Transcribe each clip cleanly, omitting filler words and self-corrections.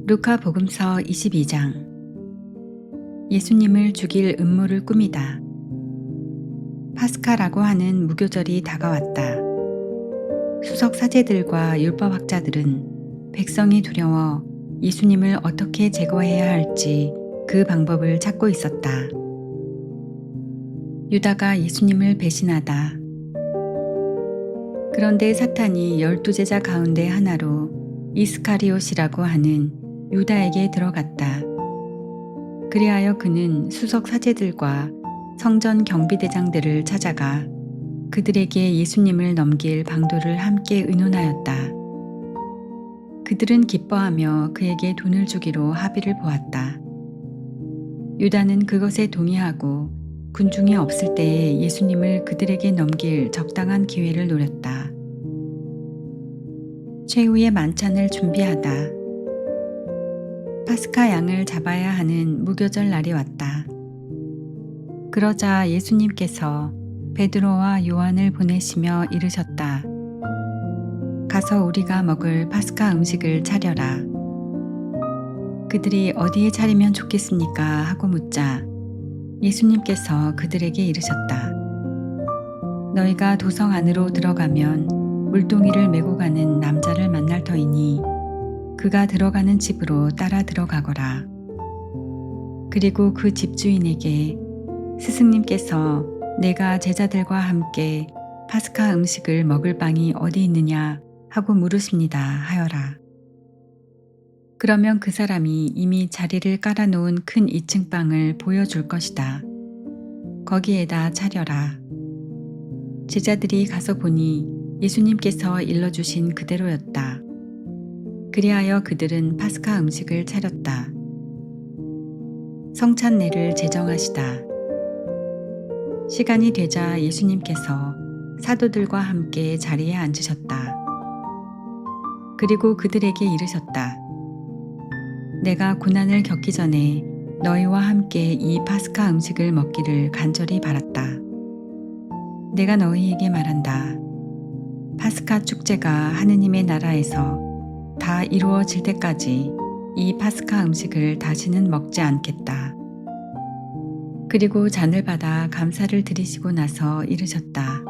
루카 복음서 22장. 예수님을 죽일 음모를 꾸미다. 파스카라고 하는 무교절이 다가왔다. 수석 사제들과 율법학자들은 백성이 두려워 예수님을 어떻게 제거해야 할지 그 방법을 찾고 있었다. 유다가 예수님을 배신하다. 그런데 사탄이 12제자 가운데 하나로 이스카리옷이라고 하는 유다에게 들어갔다. 그리하여 그는 수석 사제들과 성전 경비대장들을 찾아가 그들에게 예수님을 넘길 방도를 함께 의논하였다. 그들은 기뻐하며 그에게 돈을 주기로 합의를 보았다. 유다는 그것에 동의하고 군중이 없을 때에 예수님을 그들에게 넘길 적당한 기회를 노렸다. 최후의 만찬을 준비하다. 파스카 양을 잡아야 하는 무교절 날이 왔다. 그러자 예수님께서 베드로와 요한을 보내시며 이르셨다. 가서 우리가 먹을 파스카 음식을 차려라. 그들이 어디에 차리면 좋겠습니까? 하고 묻자 예수님께서 그들에게 이르셨다. 너희가 도성 안으로 들어가면 물동이를 메고 가는 남자를 만날 터이니 그가 들어가는 집으로 따라 들어가거라. 그리고 그 집주인에게 스승님께서 내가 제자들과 함께 파스카 음식을 먹을 방이 어디 있느냐 하고 물으십니다 하여라. 그러면 그 사람이 이미 자리를 깔아놓은 큰 2층 방을 보여줄 것이다. 거기에다 차려라. 제자들이 가서 보니 예수님께서 일러주신 그대로였다. 그리하여 그들은 파스카 음식을 차렸다. 성찬례를 제정하시다. 시간이 되자 예수님께서 사도들과 함께 자리에 앉으셨다. 그리고 그들에게 이르셨다. 내가 고난을 겪기 전에 너희와 함께 이 파스카 음식을 먹기를 간절히 바랐다. 내가 너희에게 말한다. 파스카 축제가 하느님의 나라에서 다 이루어질 때까지 이 파스카 음식을 다시는 먹지 않겠다. 그리고 잔을 받아 감사를 드리시고 나서 이르셨다.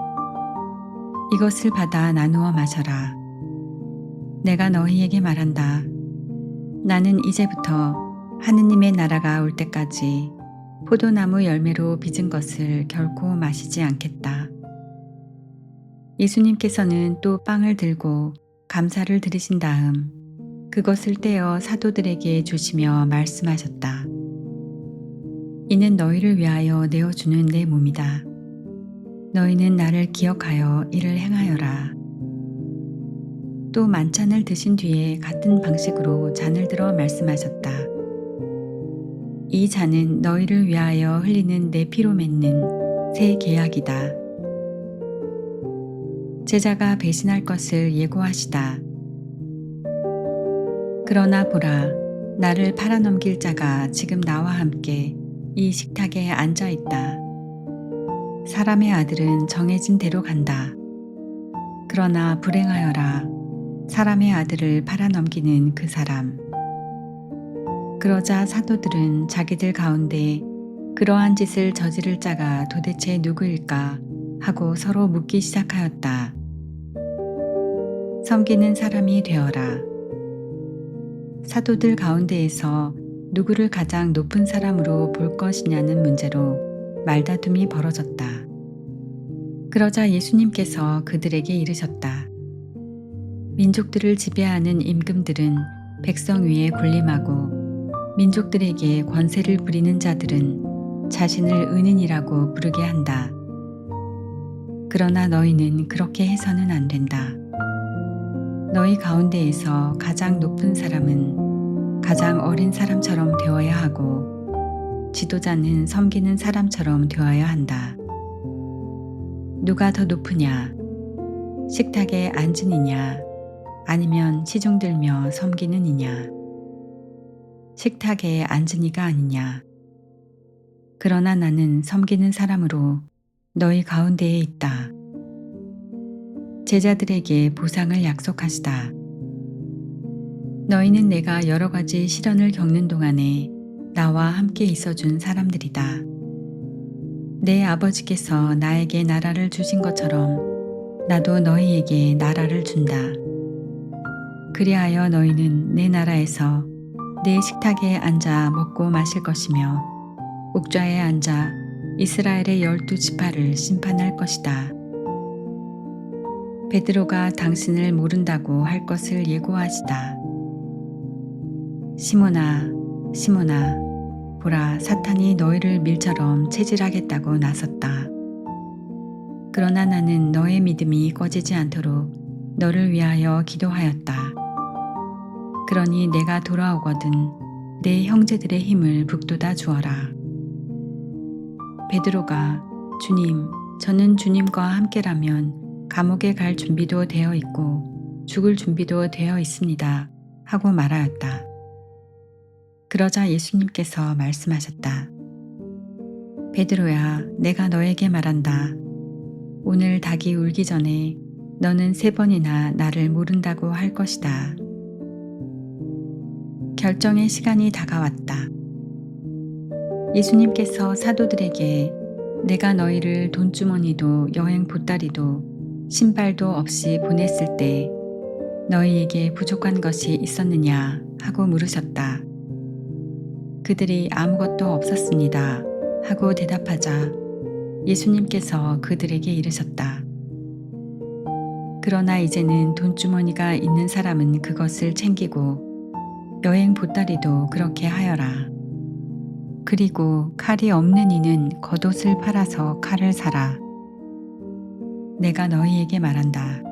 이것을 받아 나누어 마셔라. 내가 너희에게 말한다. 나는 이제부터 하느님의 나라가 올 때까지 포도나무 열매로 빚은 것을 결코 마시지 않겠다. 예수님께서는 또 빵을 들고 감사를 드리신 다음 그것을 떼어 사도들에게 주시며 말씀하셨다. 이는 너희를 위하여 내어주는 내 몸이다. 너희는 나를 기억하여 이를 행하여라. 또 만찬을 드신 뒤에 같은 방식으로 잔을 들어 말씀하셨다. 이 잔은 너희를 위하여 흘리는 내 피로 맺는 새 계약이다. 제자가 배신할 것을 예고하시다. 그러나 보라, 나를 팔아넘길 자가 지금 나와 함께 이 식탁에 앉아 있다. 사람의 아들은 정해진 대로 간다. 그러나 불행하여라, 사람의 아들을 팔아넘기는 그 사람. 그러자 사도들은 자기들 가운데 그러한 짓을 저지를 자가 도대체 누구일까 하고 서로 묻기 시작하였다. 섬기는 사람이 되어라. 사도들 가운데에서 누구를 가장 높은 사람으로 볼 것이냐는 문제로 말다툼이 벌어졌다. 그러자 예수님께서 그들에게 이르셨다. 민족들을 지배하는 임금들은 백성 위에 군림하고 민족들에게 권세를 부리는 자들은 자신을 은인이라고 부르게 한다. 그러나 너희는 그렇게 해서는 안 된다. 너희 가운데에서 가장 높은 사람은 가장 어린 사람처럼 되어야 하고 지도자는 섬기는 사람처럼 되어야 한다. 누가 더 높으냐? 식탁에 앉은 이냐? 아니면 시중 들며 섬기는 이냐? 식탁에 앉은 이가 아니냐? 그러나 나는 섬기는 사람으로 너희 가운데에 있다. 제자들에게 보상을 약속하시다. 너희는 내가 여러 가지 시련을 겪는 동안에 나와 함께 있어준 사람들이다. 내 아버지께서 나에게 나라를 주신 것처럼 나도 너희에게 나라를 준다. 그리하여 너희는 내 나라에서 내 식탁에 앉아 먹고 마실 것이며 옥좌에 앉아 이스라엘의 12지파를 심판할 것이다. 베드로가 당신을 모른다고 할 것을 예고하시다. 시몬아, 시몬아, 보라, 사탄이 너희를 밀처럼 체질하겠다고 나섰다. 그러나 나는 너의 믿음이 꺼지지 않도록 너를 위하여 기도하였다. 그러니 내가 돌아오거든 내 형제들의 힘을 북돋아 주어라. 베드로가 주님, 저는 주님과 함께라면 감옥에 갈 준비도 되어 있고 죽을 준비도 되어 있습니다. 하고 말하였다. 그러자 예수님께서 말씀하셨다. 베드로야, 내가 너에게 말한다. 오늘 닭이 울기 전에 너는 3번이나 나를 모른다고 할 것이다. 결정의 시간이 다가왔다. 예수님께서 사도들에게 내가 너희를 돈주머니도 여행 보따리도 신발도 없이 보냈을 때 너희에게 부족한 것이 있었느냐 하고 물으셨다. 그들이 아무것도 없었습니다 하고 대답하자 예수님께서 그들에게 이르셨다. 그러나 이제는 돈주머니가 있는 사람은 그것을 챙기고 여행 보따리도 그렇게 하여라. 그리고 칼이 없는 이는 겉옷을 팔아서 칼을 사라. 내가 너희에게 말한다.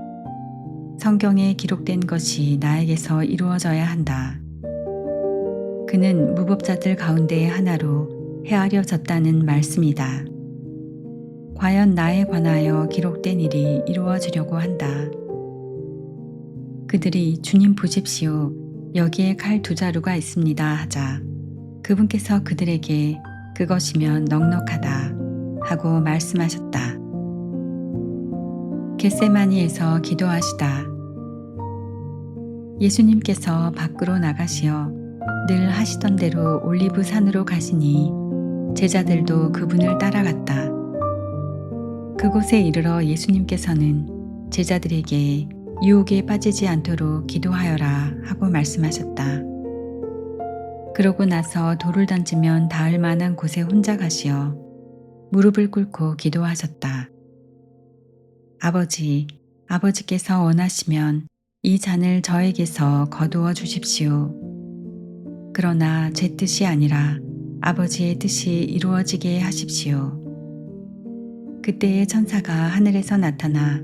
성경에 기록된 것이 나에게서 이루어져야 한다. 그는 무법자들 가운데 하나로 헤아려졌다는 말씀이다. 과연 나에 관하여 기록된 일이 이루어지려고 한다. 그들이 주님 보십시오. 여기에 칼 2자루가 있습니다 하자 그분께서 그들에게 그것이면 넉넉하다 하고 말씀하셨다. 겟세마니에서 기도하시다. 예수님께서 밖으로 나가시어 늘 하시던 대로 올리브 산으로 가시니 제자들도 그분을 따라갔다. 그곳에 이르러 예수님께서는 제자들에게 유혹에 빠지지 않도록 기도하여라 하고 말씀하셨다. 그러고 나서 돌을 던지면 닿을 만한 곳에 혼자 가시어 무릎을 꿇고 기도하셨다. 아버지, 아버지께서 원하시면 이 잔을 저에게서 거두어 주십시오. 그러나 제 뜻이 아니라 아버지의 뜻이 이루어지게 하십시오. 그때의 천사가 하늘에서 나타나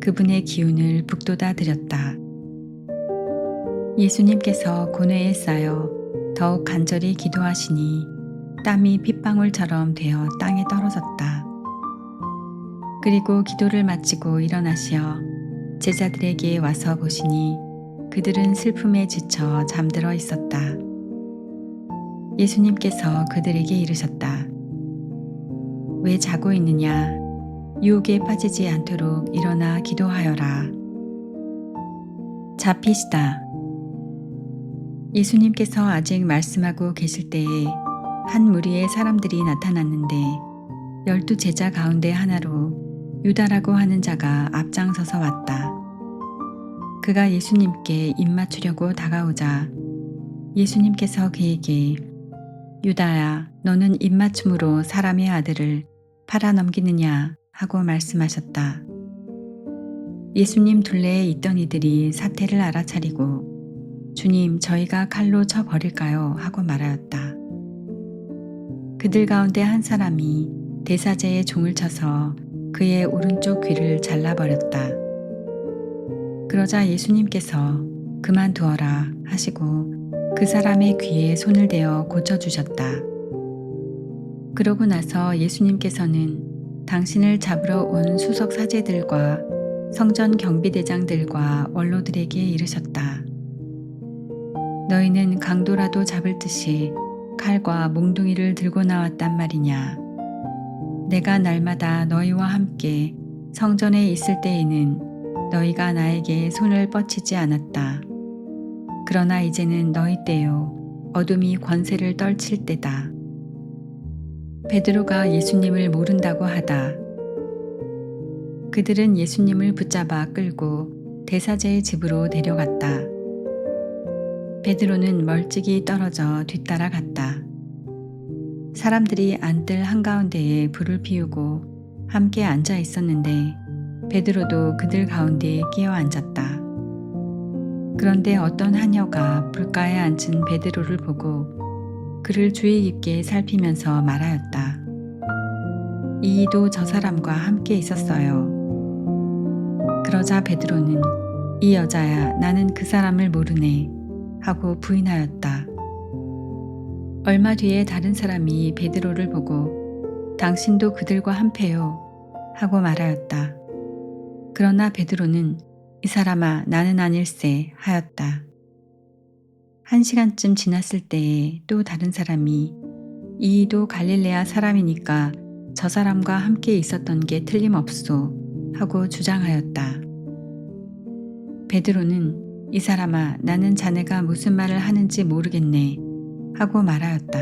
그분의 기운을 북돋아 드렸다. 예수님께서 고뇌에 쌓여 더욱 간절히 기도하시니 땀이 핏방울처럼 되어 땅에 떨어졌다. 그리고 기도를 마치고 일어나시어 제자들에게 와서 보시니 그들은 슬픔에 지쳐 잠들어 있었다. 예수님께서 그들에게 이르셨다. 왜 자고 있느냐? 유혹에 빠지지 않도록 일어나 기도하여라. 잡히시다. 예수님께서 아직 말씀하고 계실 때에 한 무리의 사람들이 나타났는데 12제자 가운데 하나로 유다라고 하는 자가 앞장서서 왔다. 그가 예수님께 입맞추려고 다가오자 예수님께서 그에게 유다야, 너는 입맞춤으로 사람의 아들을 팔아넘기느냐 하고 말씀하셨다. 예수님 둘레에 있던 이들이 사태를 알아차리고 주님, 저희가 칼로 쳐버릴까요? 하고 말하였다. 그들 가운데 한 사람이 대사제의 종을 쳐서 그의 오른쪽 귀를 잘라버렸다. 그러자 예수님께서 그만두어라 하시고 그 사람의 귀에 손을 대어 고쳐주셨다. 그러고 나서 예수님께서는 당신을 잡으러 온 수석 사제들과 성전 경비대장들과 원로들에게 이르셨다. 너희는 강도라도 잡을 듯이 칼과 몽둥이를 들고 나왔단 말이냐. 내가 날마다 너희와 함께 성전에 있을 때에는 너희가 나에게 손을 뻗치지 않았다. 그러나 이제는 너희 때요 어둠이 권세를 떨칠 때다. 베드로가 예수님을 모른다고 하다. 그들은 예수님을 붙잡아 끌고 대사제의 집으로 데려갔다. 베드로는 멀찍이 떨어져 뒤따라갔다. 사람들이 안뜰 한가운데에 불을 피우고 함께 앉아 있었는데 베드로도 그들 가운데에 끼어 앉았다. 그런데 어떤 하녀가 불가에 앉은 베드로를 보고 그를 주의 깊게 살피면서 말하였다. 이도 저 사람과 함께 있었어요. 그러자 베드로는 이 여자야 나는 그 사람을 모르네 하고 부인하였다. 얼마 뒤에 다른 사람이 베드로를 보고 당신도 그들과 한패요 하고 말하였다. 그러나 베드로는 이 사람아 나는 아닐세 하였다. 1시간쯤 지났을 때에 또 다른 사람이 이도 갈릴레아 사람이니까 저 사람과 함께 있었던 게 틀림없소 하고 주장하였다. 베드로는 이 사람아 나는 자네가 무슨 말을 하는지 모르겠네 하고 말하였다.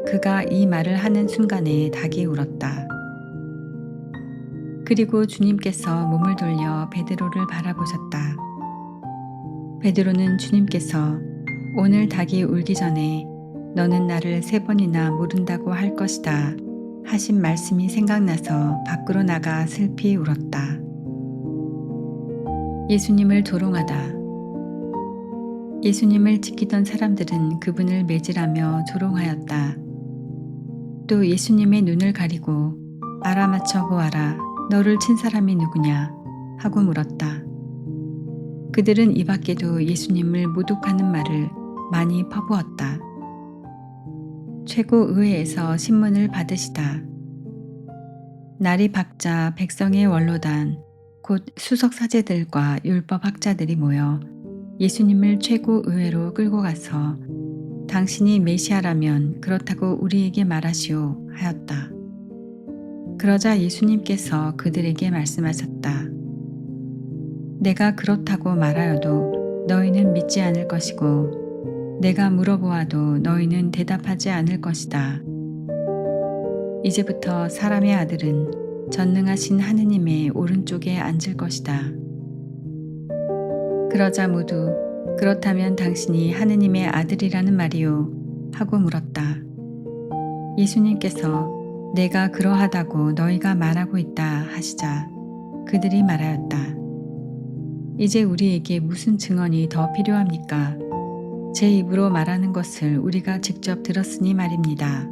그가 이 말을 하는 순간에 닭이 울었다. 그리고 주님께서 몸을 돌려 베드로를 바라보셨다. 베드로는 주님께서 오늘 닭이 울기 전에 너는 나를 3번이나 모른다고 할 것이다 하신 말씀이 생각나서 밖으로 나가 슬피 울었다. 예수님을 조롱하다. 예수님을 지키던 사람들은 그분을 매질하며 조롱하였다. 또 예수님의 눈을 가리고 알아맞혀 보아라 너를 친 사람이 누구냐 하고 물었다. 그들은 이 밖에도 예수님을 모독하는 말을 많이 퍼부었다. 최고의회에서 신문을 받으시다. 날이 밝자 백성의 원로단 곧 수석사제들과 율법학자들이 모여 예수님을 최고의회로 끌고 가서 당신이 메시아라면 그렇다고 우리에게 말하시오 하였다. 그러자 예수님께서 그들에게 말씀하셨다. 내가 그렇다고 말하여도 너희는 믿지 않을 것이고 내가 물어보아도 너희는 대답하지 않을 것이다. 이제부터 사람의 아들은 전능하신 하느님의 오른쪽에 앉을 것이다. 그러자 모두 그렇다면 당신이 하느님의 아들이라는 말이요 하고 물었다. 예수님께서 내가 그러하다고 너희가 말하고 있다 하시자 그들이 말하였다. 이제 우리에게 무슨 증언이 더 필요합니까? 제 입으로 말하는 것을 우리가 직접 들었으니 말입니다.